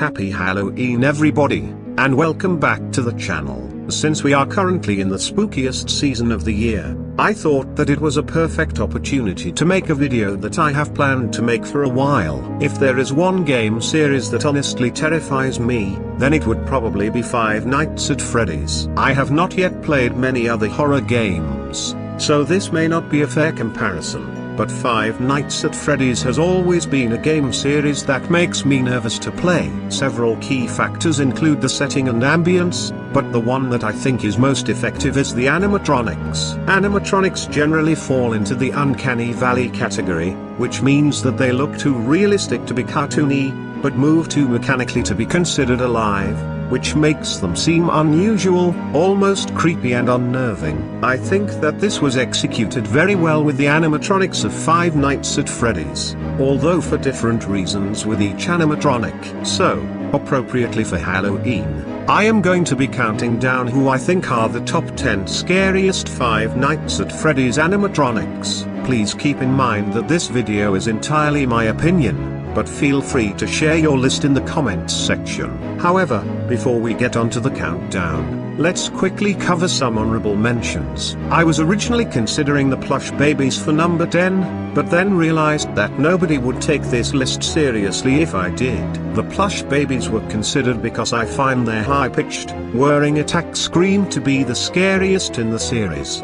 Happy Halloween everybody, and welcome back to the channel. Since we are currently in the spookiest season of the year, I thought that it was a perfect opportunity to make a video that I have planned to make for a while. If there is one game series that honestly terrifies me, then it would probably be Five Nights at Freddy's. I have not yet played many other horror games, so this may not be a fair comparison. But Five Nights at Freddy's has always been a game series that makes me nervous to play. Several key factors include the setting and ambience, but the one that I think is most effective is the animatronics. Animatronics generally fall into the uncanny valley category, which means that they look too realistic to be cartoony, but move too mechanically to be considered alive, which makes them seem unusual, almost creepy and unnerving. I think that this was executed very well with the animatronics of Five Nights at Freddy's, although for different reasons with each animatronic. So, appropriately for Halloween, I am going to be counting down who I think are the top 10 scariest Five Nights at Freddy's animatronics. Please keep in mind that this video is entirely my opinion, but feel free to share your list in the comments section. However, before we get onto the countdown, let's quickly cover some honorable mentions. I was originally considering the plush babies for number 10, but then realized that nobody would take this list seriously if I did. The plush babies were considered because I find their high-pitched, whirring attack scream to be the scariest in the series.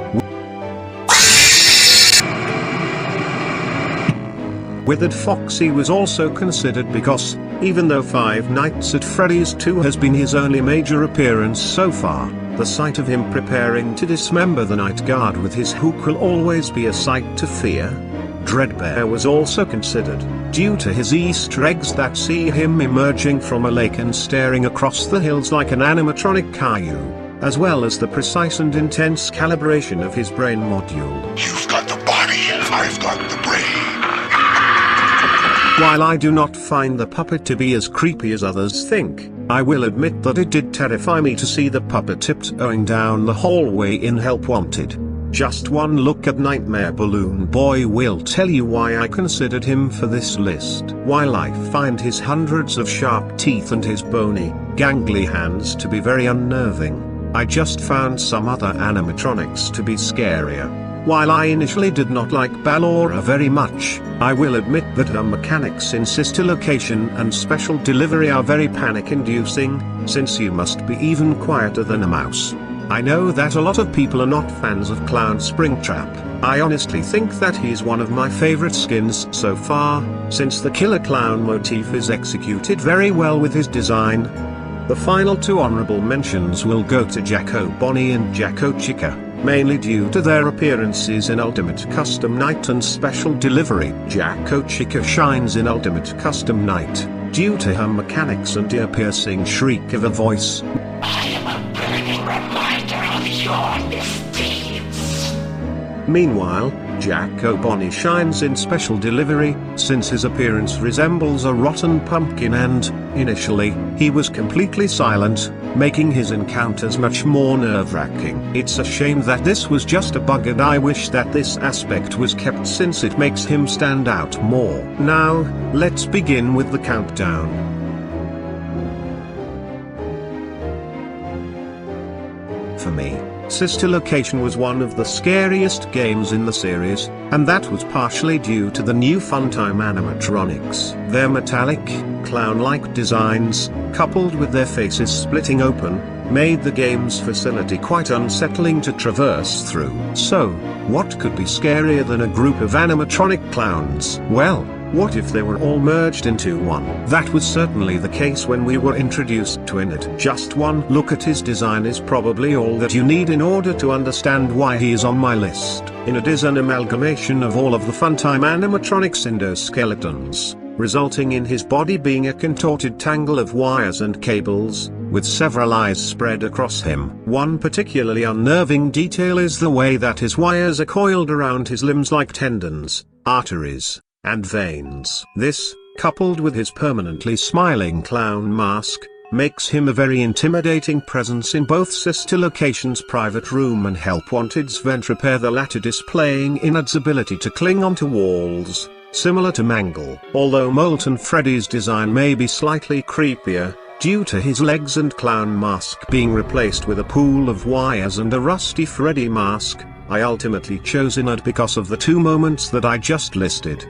Withered Foxy was also considered because, even though Five Nights at Freddy's 2 has been his only major appearance so far, the sight of him preparing to dismember the night guard with his hook will always be a sight to fear. Dreadbear was also considered, due to his Easter eggs that see him emerging from a lake and staring across the hills like an animatronic Caillou, as well as the precise and intense calibration of his brain module. You've got the body, I've got the brain. While I do not find the puppet to be as creepy as others think, I will admit that it did terrify me to see the puppet tiptoeing down the hallway in Help Wanted. Just one look at Nightmare Balloon Boy will tell you why I considered him for this list. While I find his hundreds of sharp teeth and his bony, gangly hands to be very unnerving, I just found some other animatronics to be scarier. While I initially did not like Ballora very much, I will admit that her mechanics in Sister Location and Special Delivery are very panic-inducing, since you must be even quieter than a mouse. I know that a lot of people are not fans of Clown Springtrap. I honestly think that he's one of my favorite skins so far, since the killer clown motif is executed very well with his design. The final two honorable mentions will go to Jacko Bonnie and Jacko Chica, mainly due to their appearances in Ultimate Custom Night and Special Delivery. Jacko Chica shines in Ultimate Custom Night, due to her mechanics and ear-piercing shriek of a voice. I am a burning reminder of your misdeeds. Meanwhile, Jacko Bonnie shines in Special Delivery, since his appearance resembles a rotten pumpkin and, initially, he was completely silent, making his encounters much more nerve-wracking. It's a shame that this was just a bug, and I wish that this aspect was kept since it makes him stand out more. Now, let's begin with the countdown. For me, Sister Location was one of the scariest games in the series, and that was partially due to the new Funtime animatronics. Their metallic, clown-like designs, coupled with their faces splitting open, made the game's facility quite unsettling to traverse through. So, what could be scarier than a group of animatronic clowns? Well, what if they were all merged into one? That was certainly the case when we were introduced to Enid. Just one look at his design is probably all that you need in order to understand why he is on my list. Enid is an amalgamation of all of the Funtime animatronics endoskeletons, resulting in his body being a contorted tangle of wires and cables, with several eyes spread across him. One particularly unnerving detail is the way that his wires are coiled around his limbs like tendons, arteries, and veins. This, coupled with his permanently smiling clown mask, makes him a very intimidating presence in both Sister Location's private room and Help Wanted's vent repair, the latter displaying Enid's ability to cling onto walls, similar to Mangle. Although Molten Freddy's design may be slightly creepier, due to his legs and clown mask being replaced with a pool of wires and a rusty Freddy mask, I ultimately chose Withered because of the two moments that I just listed.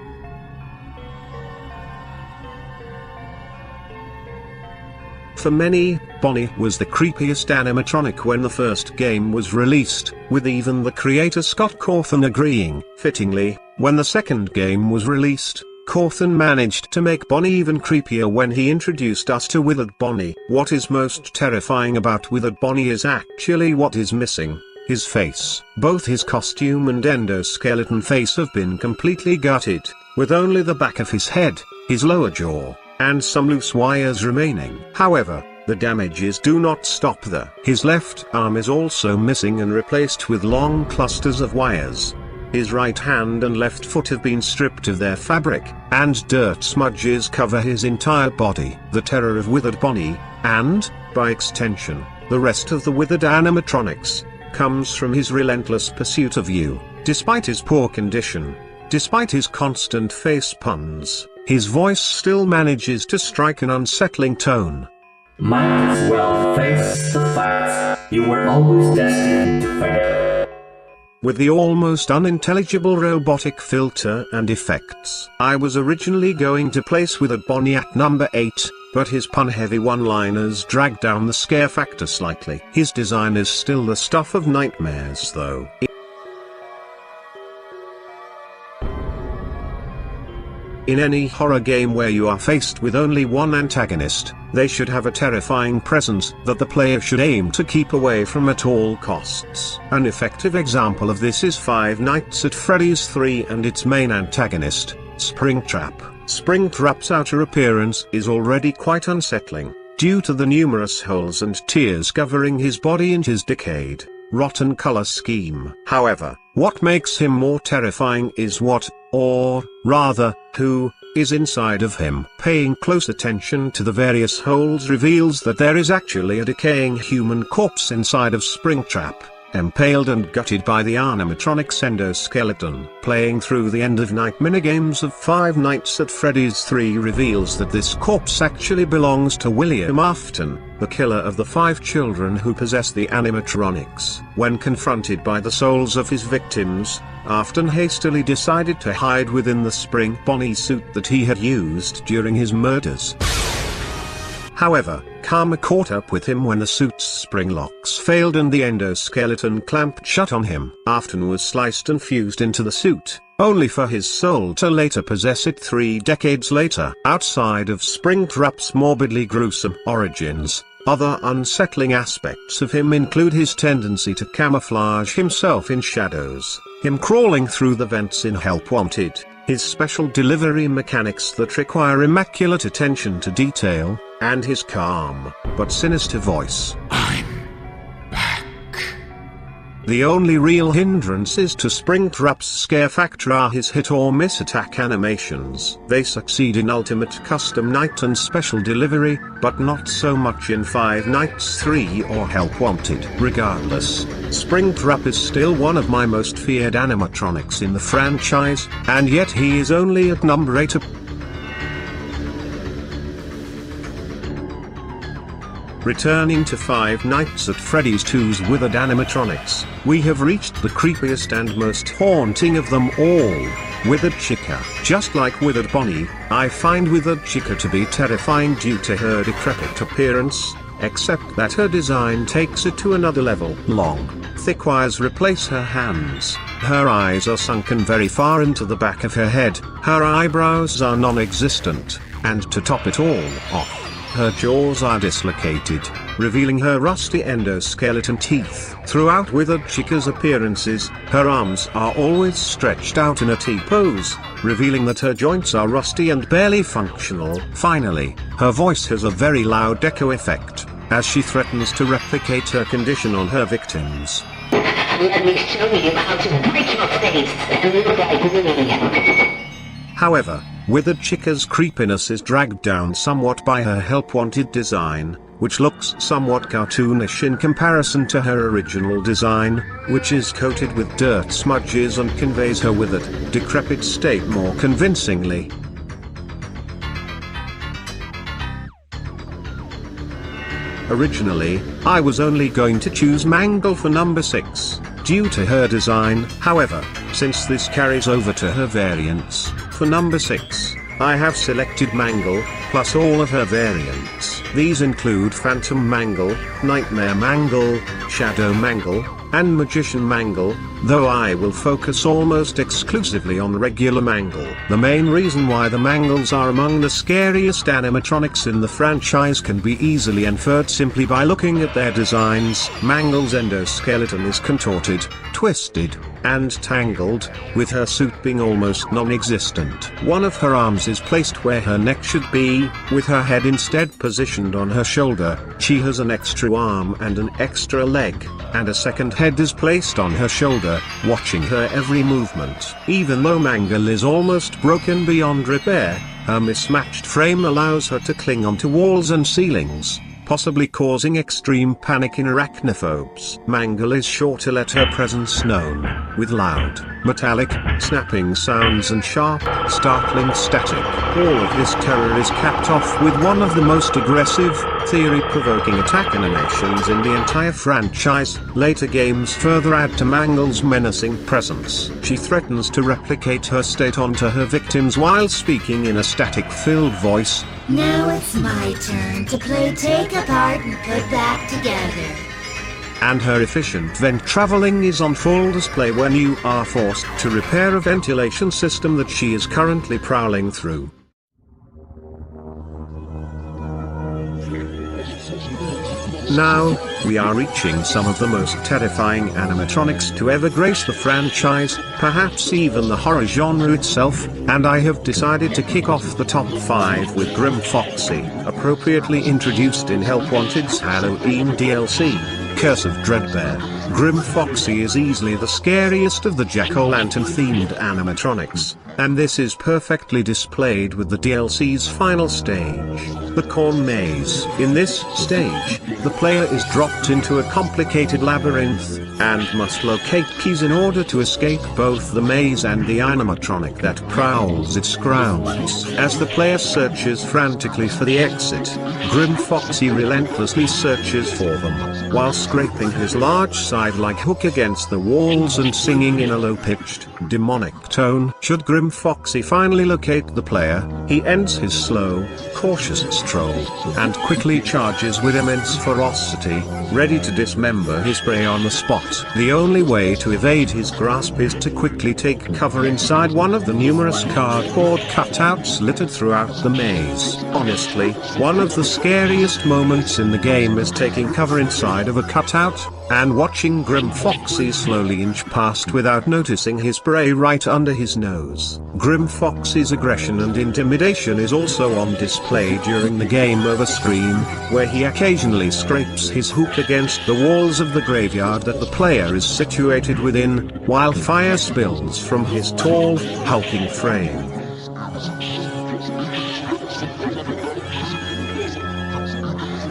For many, Bonnie was the creepiest animatronic when the first game was released, with even the creator Scott Cawthon agreeing. Fittingly, when the second game was released, Cawthon managed to make Bonnie even creepier when he introduced us to Withered Bonnie. What is most terrifying about Withered Bonnie is actually what is missing: his face. Both his costume and endoskeleton face have been completely gutted, with only the back of his head, his lower jaw, and some loose wires remaining. However, the damages do not stop there. His left arm is also missing and replaced with long clusters of wires. His right hand and left foot have been stripped of their fabric, and dirt smudges cover his entire body. The terror of Withered Bonnie, and, by extension, the rest of the Withered animatronics, comes from his relentless pursuit of you. Despite his poor condition, despite his constant face puns, his voice still manages to strike an unsettling tone. Might as well face the facts. You were always destined to fail. With the almost unintelligible robotic filter and effects. I was originally going to place Withered Bonnie at number 8, but his pun-heavy one-liners drag down the scare factor slightly. His design is still the stuff of nightmares though. In any horror game where you are faced with only one antagonist, they should have a terrifying presence that the player should aim to keep away from at all costs. An effective example of this is Five Nights at Freddy's 3 and its main antagonist, Springtrap. Springtrap's outer appearance is already quite unsettling, due to the numerous holes and tears covering his body and his decayed, rotten color scheme. However, what makes him more terrifying is what, or, rather, who, is inside of him. Paying close attention to the various holes reveals that there is actually a decaying human corpse inside of Springtrap, impaled and gutted by the animatronic's endoskeleton. Playing through the end-of-night minigames of Five Nights at Freddy's 3 reveals that this corpse actually belongs to William Afton, the killer of the 5 children who possess the animatronics. When confronted by the souls of his victims, Afton hastily decided to hide within the Spring Bonnie suit that he had used during his murders. However, karma caught up with him when the suit's spring locks failed and the endoskeleton clamped shut on him. Afton was sliced and fused into the suit, only for his soul to later possess it 3 decades later. Outside of Springtrap's morbidly gruesome origins, other unsettling aspects of him include his tendency to camouflage himself in shadows, him crawling through the vents in Help Wanted, his special delivery mechanics that require immaculate attention to detail, and his calm, but sinister voice. I'm back. The only real hindrances to Springtrap's scare factor are his hit-or-miss attack animations. They succeed in Ultimate Custom Night and Special Delivery, but not so much in Five Nights 3 or Help Wanted. Regardless, Springtrap is still one of my most feared animatronics in the franchise, and yet he is only at number 8. Returning to Five Nights at Freddy's 2's Withered animatronics, we have reached the creepiest and most haunting of them all, Withered Chica. Just like Withered Bonnie, I find Withered Chica to be terrifying due to her decrepit appearance, except that her design takes it to another level. Long, thick wires replace her hands, her eyes are sunken very far into the back of her head, her eyebrows are non-existent, and to top it all off, her jaws are dislocated, revealing her rusty endoskeleton teeth. Throughout Withered Chica's appearances, her arms are always stretched out in a T-pose, revealing that her joints are rusty and barely functional. Finally, her voice has a very loud echo effect, as she threatens to replicate her condition on her victims. Let me show you how to break your face and look like me. However, Withered Chica's creepiness is dragged down somewhat by her Help Wanted design, which looks somewhat cartoonish in comparison to her original design, which is coated with dirt smudges and conveys her withered, decrepit state more convincingly. Originally, I was only going to choose Mangle for number 6, due to her design. However, since this carries over to her variants, for number 6, I have selected Mangle, plus all of her variants. These include Phantom Mangle, Nightmare Mangle, Shadow Mangle, and Magician Mangle, though I will focus almost exclusively on regular Mangle. The main reason why the Mangles are among the scariest animatronics in the franchise can be easily inferred simply by looking at their designs. Mangle's endoskeleton is contorted, twisted, and tangled, with her suit being almost non-existent. One of her arms is placed where her neck should be, with her head instead positioned on her shoulder. She has an extra arm and an extra leg, and a second head is placed on her shoulder, watching her every movement. Even though Mangle is almost broken beyond repair, her mismatched frame allows her to cling onto walls and ceilings, possibly causing extreme panic in arachnophobes. Mangle is sure to let her presence known, with loud, metallic, snapping sounds and sharp, startling static. All of this terror is capped off with one of the most aggressive, theory-provoking attack animations in the entire franchise. Later games further add to Mangle's menacing presence. She threatens to replicate her state onto her victims while speaking in a static-filled voice. Now it's my turn to play take apart and put back together. And her efficient vent traveling is on full display when you are forced to repair a ventilation system that she is currently prowling through. Now, we are reaching some of the most terrifying animatronics to ever grace the franchise, perhaps even the horror genre itself, and I have decided to kick off the top 5 with Grim Foxy, appropriately introduced in Help Wanted's Halloween DLC, Curse of Dreadbear. Grim Foxy is easily the scariest of the jack-o'-lantern-themed animatronics, and this is perfectly displayed with the DLC's final stage, the Corn Maze. In this stage, the player is dropped into a complicated labyrinth, and must locate keys in order to escape both the maze and the animatronic that prowls its grounds. As the player searches frantically for the exit, Grim Foxy relentlessly searches for them, while scraping his large side-like hook against the walls and singing in a low-pitched, demonic tone. Should Grim Foxy finally locate the player, he ends his slow, cautious stroll, and quickly charges with immense ferocity, ready to dismember his prey on the spot. The only way to evade his grasp is to quickly take cover inside one of the numerous cardboard cutouts littered throughout the maze. Honestly, one of the scariest moments in the game is taking cover inside of a cutout, and watching Grim Foxy slowly inch past without noticing his prey right under his nose. Grim Foxy's aggression and intimidation is also on display during the game over screen, where he occasionally scrapes his hook against the walls of the graveyard that the player is situated within, while fire spills from his tall, hulking frame.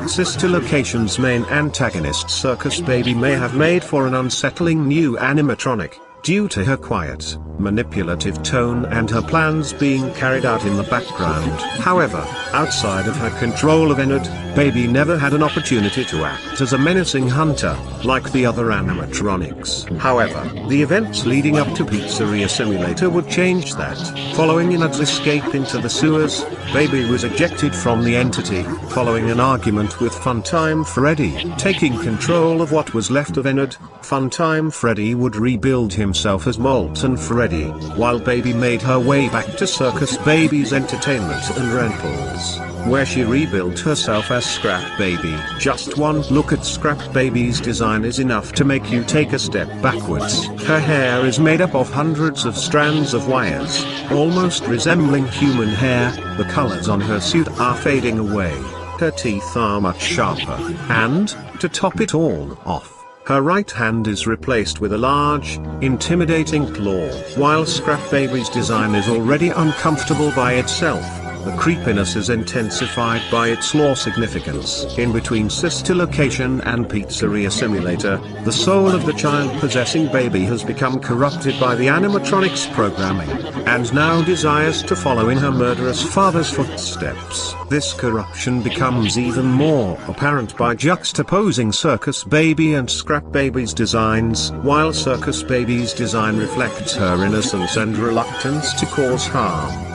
Sister Location's main antagonist Circus Baby may have made for an unsettling new animatronic, due to her quiet, manipulative tone and her plans being carried out in the background. However, outside of her control of Ennard, Baby never had an opportunity to act as a menacing hunter, like the other animatronics. However, the events leading up to Pizzeria Simulator would change that. Following Ennard's escape into the sewers, Baby was ejected from the entity, following an argument with Funtime Freddy. Taking control of what was left of Ennard, Funtime Freddy would rebuild himself as Molten Freddy, while Baby made her way back to Circus Baby's entertainment and rentals, where she rebuilt herself as Scrap Baby. Just one look at Scrap Baby's design is enough to make you take a step backwards. Her hair is made up of hundreds of strands of wires, almost resembling human hair. The colors on her suit are fading away, her teeth are much sharper, and, to top it all off, her right hand is replaced with a large, intimidating claw. While Scrap Baby's design is already uncomfortable by itself, the creepiness is intensified by its lore significance. In between sister location and pizzeria simulator, the soul of the child-possessing baby has become corrupted by the animatronics programming, and now desires to follow in her murderous father's footsteps. This corruption becomes even more apparent by juxtaposing Circus Baby and Scrap Baby's designs. While Circus Baby's design reflects her innocence and reluctance to cause harm,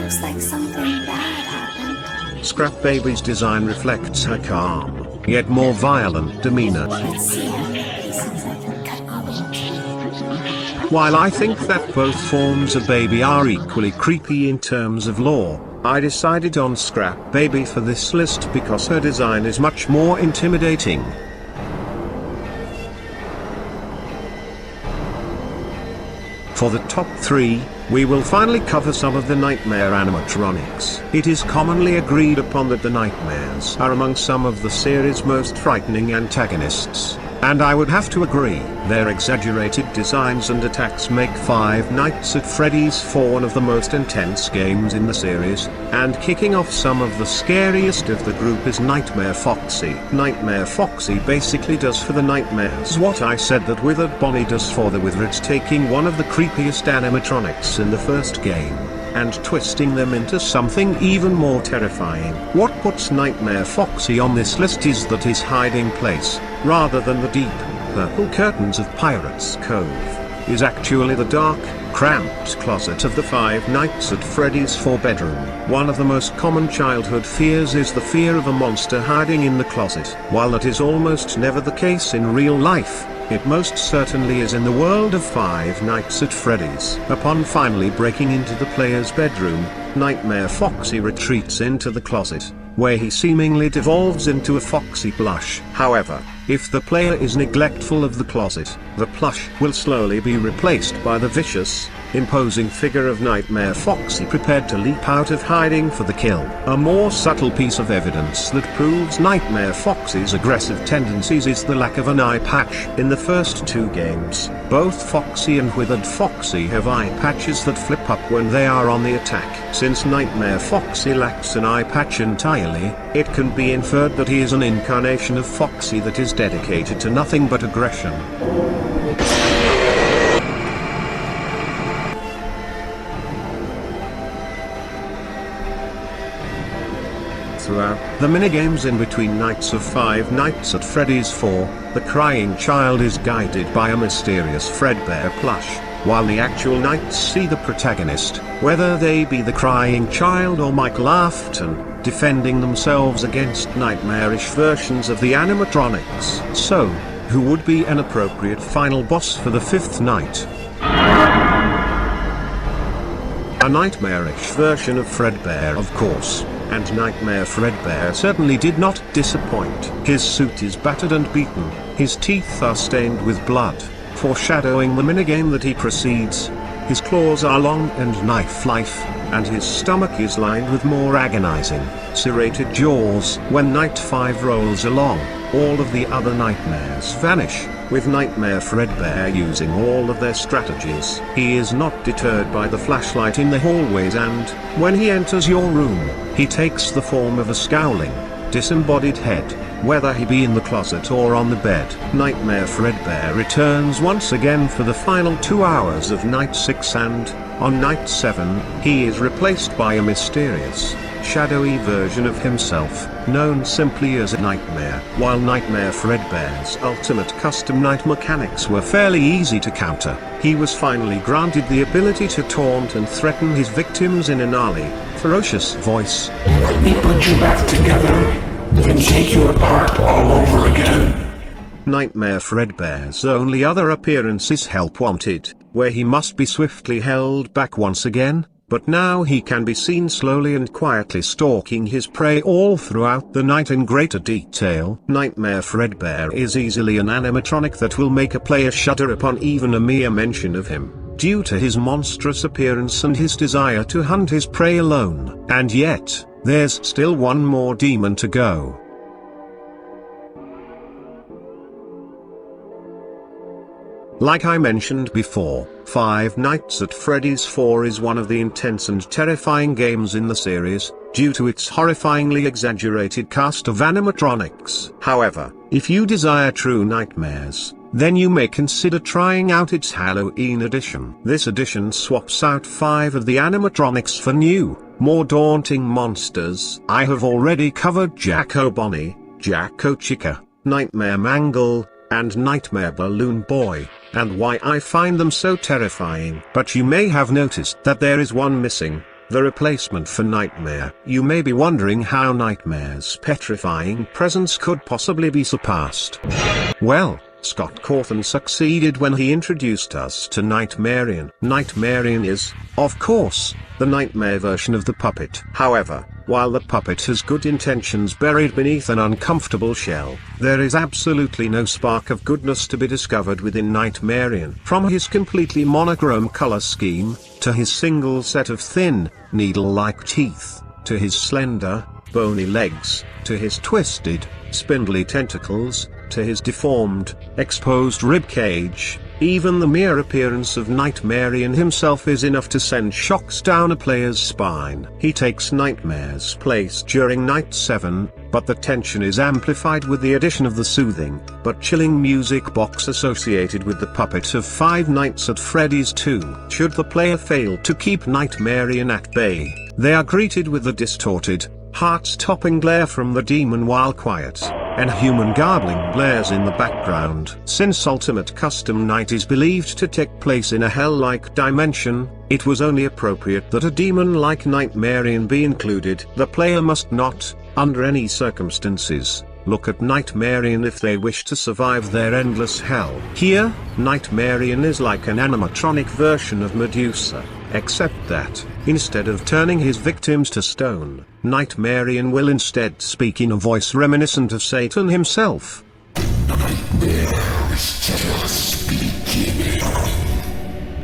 Looks like something bad happened. Scrap Baby's design reflects her calm, yet more violent demeanor. Let's see how many pieces I can cut off. While I think that both forms of Baby are equally creepy in terms of lore, I decided on Scrap Baby for this list because her design is much more intimidating. For the top 3, we will finally cover some of the Nightmare animatronics. It is commonly agreed upon that the Nightmares are among some of the series' most frightening antagonists, and I would have to agree. Their exaggerated designs and attacks make Five Nights at Freddy's 4 one of the most intense games in the series, and kicking off some of the scariest of the group is Nightmare Foxy. Nightmare Foxy basically does for the Nightmares what I said that Withered Bonnie does for the Withered, taking one of the creepiest animatronics in the first game, and twisting them into something even more terrifying. What puts Nightmare Foxy on this list is that his hiding place, rather than the deep, purple curtains of Pirate's Cove, is actually the dark, cramped closet of the Five Nights at Freddy's 4 bedroom. One of the most common childhood fears is the fear of a monster hiding in the closet. While that is almost never the case in real life, it most certainly is in the world of Five Nights at Freddy's. Upon finally breaking into the player's bedroom, Nightmare Foxy retreats into the closet, where he seemingly devolves into a Foxy plush. However, if the player is neglectful of the closet, the plush will slowly be replaced by the vicious, imposing figure of Nightmare Foxy prepared to leap out of hiding for the kill. A more subtle piece of evidence that proves Nightmare Foxy's aggressive tendencies is the lack of an eye patch. In the first 2 games, both Foxy and Withered Foxy have eye patches that flip up when they are on the attack. Since Nightmare Foxy lacks an eye patch entirely, it can be inferred that he is an incarnation of Foxy that is dedicated to nothing but aggression. Throughout the minigames in between nights of Five Nights at Freddy's 4, the crying child is guided by a mysterious Fredbear plush, while the actual nights see the protagonist, whether they be the crying child or Michael Afton, defending themselves against nightmarish versions of the animatronics. So, who would be an appropriate final boss for the 5th night? A nightmarish version of Fredbear, of course. And Nightmare Fredbear certainly did not disappoint. His suit is battered and beaten, his teeth are stained with blood, foreshadowing the minigame that he precedes. His claws are long and knife-like, and his stomach is lined with more agonizing, serrated jaws. When Night 5 rolls along, all of the other nightmares vanish, with Nightmare Fredbear using all of their strategies. He is not deterred by the flashlight in the hallways, and, when he enters your room, he takes the form of a scowling, disembodied head, whether he be in the closet or on the bed. Nightmare Fredbear returns once again for the final 2 hours of Night 6, and, on Night 7, he is replaced by a mysterious, shadowy version of himself, known simply as a Nightmare. While Nightmare Fredbear's ultimate custom night mechanics were fairly easy to counter, he was finally granted the ability to taunt and threaten his victims in a gnarly, ferocious voice. Let me put you back together and take you apart all over again. Nightmare Fredbear's only other appearance is Help Wanted, where he must be swiftly held back once again, but now he can be seen slowly and quietly stalking his prey all throughout the night in greater detail. Nightmare Fredbear is easily an animatronic that will make a player shudder upon even a mere mention of him, due to his monstrous appearance and his desire to hunt his prey alone. And yet, there's still one more demon to go. Like I mentioned before, Five Nights at Freddy's 4 is one of the intense and terrifying games in the series, due to its horrifyingly exaggerated cast of animatronics. However, if you desire true nightmares, then you may consider trying out its Halloween edition. This edition swaps out 5 of the animatronics for new, more daunting monsters. I have already covered Jacko Bonnie, Jacko Chica, Nightmare Mangle, and Nightmare Balloon Boy, and why I find them so terrifying. But you may have noticed that there is one missing, the replacement for Nightmare. You may be wondering how Nightmare's petrifying presence could possibly be surpassed. Well, Scott Cawthon succeeded when he introduced us to Nightmarian. Nightmarian is, of course, the nightmare version of the puppet. However, while the puppet has good intentions buried beneath an uncomfortable shell, there is absolutely no spark of goodness to be discovered within Nightmarian. From his completely monochrome color scheme, to his single set of thin, needle-like teeth, to his slender, bony legs, to his twisted, spindly tentacles, to his deformed, exposed ribcage, even the mere appearance of Nightmarian himself is enough to send shocks down a player's spine. He takes Nightmare's place during Night 7, but the tension is amplified with the addition of the soothing, but chilling music box associated with the puppet of Five Nights at Freddy's 2. Should the player fail to keep Nightmarian at bay, they are greeted with the distorted, heart-stopping glare from the demon while quiet, and human garbling blares in the background. Since Ultimate Custom Night is believed to take place in a hell-like dimension, it was only appropriate that a demon like Nightmarian be included. The player must not, under any circumstances, look at Nightmarian if they wish to survive their endless hell. Here, Nightmarian is like an animatronic version of Medusa, except that, instead of turning his victims to stone, Nightmarian will instead speak in a voice reminiscent of Satan himself.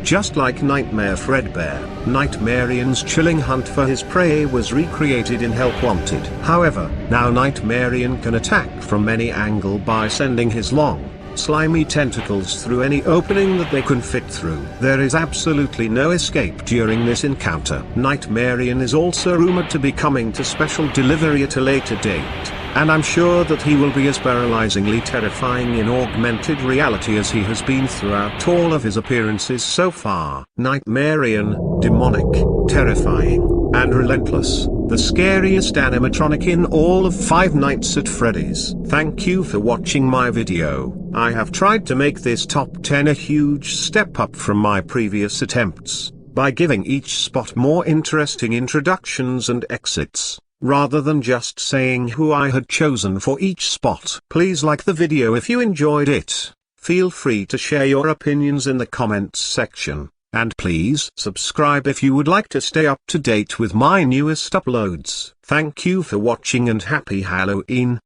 Just like Nightmare Fredbear, Nightmarian's chilling hunt for his prey was recreated in Help Wanted. However, now Nightmarian can attack from any angle by sending his long, slimy tentacles through any opening that they can fit through. There is absolutely no escape during this encounter. Nightmarian is also rumored to be coming to special delivery at a later date, and I'm sure that he will be as paralyzingly terrifying in augmented reality as he has been throughout all of his appearances so far. Nightmarian, demonic, terrifying, and relentless, the scariest animatronic in all of Five Nights at Freddy's. Thank you for watching my video. I have tried to make this top 10 a huge step up from my previous attempts, by giving each spot more interesting introductions and exits, rather than just saying who I had chosen for each spot. Please like the video if you enjoyed it. Feel free to share your opinions in the comments section. And please subscribe if you would like to stay up to date with my newest uploads. Thank you for watching and happy Halloween.